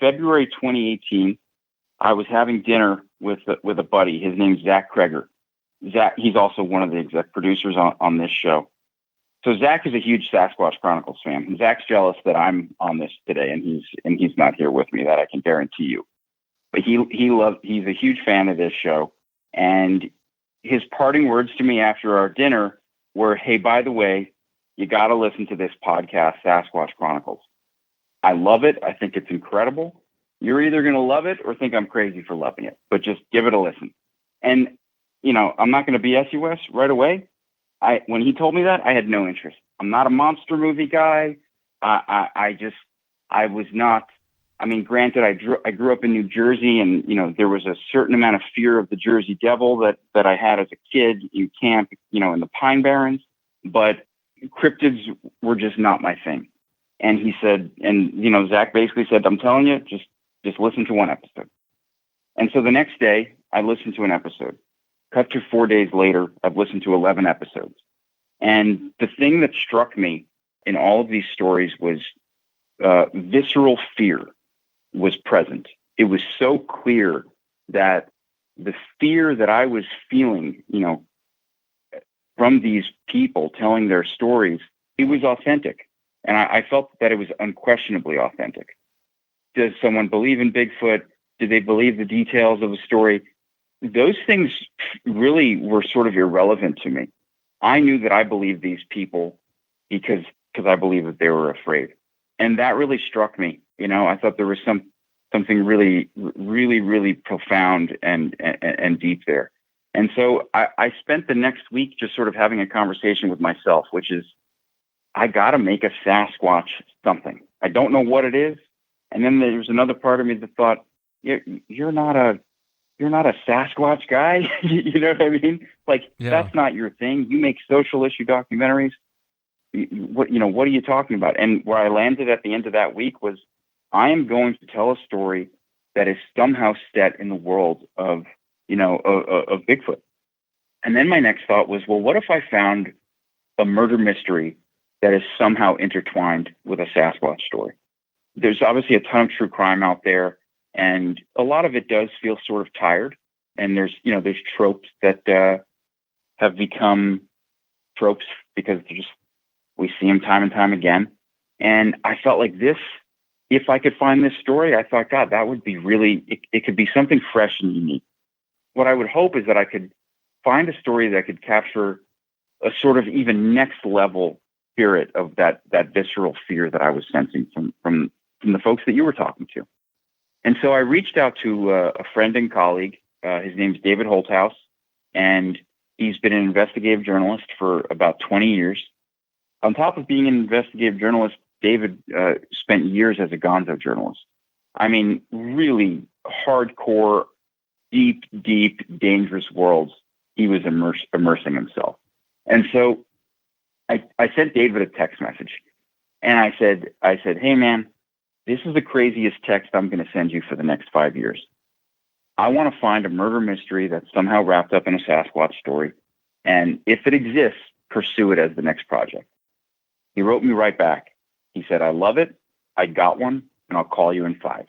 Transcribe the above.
February 2018. I was having dinner with a buddy. His name's Zach Kreger. Zach, he's also one of the exec producers on this show. So Zach is a huge Sasquatch Chronicles fan. Zach's jealous that I'm on this today, and he's not here with me. That I can guarantee you. But he's a huge fan of this show, and his parting words to me after our dinner were, "Hey, by the way, you got to listen to this podcast, Sasquatch Chronicles. I love it. I think it's incredible. You're either going to love it or think I'm crazy for loving it, but just give it a listen." And I'm not going to BS you, Wes, right away. When he told me that, I had no interest. I'm not a monster movie guy. I was not. I mean, granted, I grew up in New Jersey, and there was a certain amount of fear of the Jersey Devil that I had as a kid in camp, in the Pine Barrens. But cryptids were just not my thing. And he said, Zach basically said, "I'm telling you, just listen to one episode." And so the next day, I listened to an episode. Cut to 4 days later, I've listened to 11 episodes. And the thing that struck me in all of these stories was visceral fear was present. It was so clear that the fear that I was feeling, from these people telling their stories, it was authentic. And I felt that it was unquestionably authentic. Does someone believe in Bigfoot? Do they believe the details of a story? Those things really were sort of irrelevant to me. I knew that I believed these people because I believed that they were afraid. And that really struck me. I thought there was something really, really, really profound and deep there. And so I spent the next week just sort of having a conversation with myself, which is, I got to make a Sasquatch something. I don't know what it is. And then there's another part of me that thought, you're not a Sasquatch guy. You know what I mean? That's not your thing. You make social issue documentaries. What are you talking about? And where I landed at the end of that week was, I am going to tell a story that is somehow set in the world of Bigfoot. And then my next thought was, well, what if I found a murder mystery that is somehow intertwined with a Sasquatch story? There's obviously a ton of true crime out there, and a lot of it does feel sort of tired. And there's tropes that have become tropes because we see them time and time again. And I felt like this, if I could find this story, I thought, God, that would be really, it could be something fresh and unique. What I would hope is that I could find a story that could capture a sort of even next level spirit of that visceral fear that I was sensing from the folks that you were talking to. And so I reached out to a friend and colleague. His name's David Holthouse, and he's been an investigative journalist for about 20 years. On top of being an investigative journalist, David spent years as a gonzo journalist. I mean, really hardcore, deep, dangerous worlds he was immersing himself. And so I sent David a text message, and I said, "Hey man, this is the craziest text I'm going to send you for the next 5 years. I want to find a murder mystery that's somehow wrapped up in a Sasquatch story. And if it exists, pursue it as the next project." He wrote me right back. He said, "I love it. I got one, and I'll call you in 5."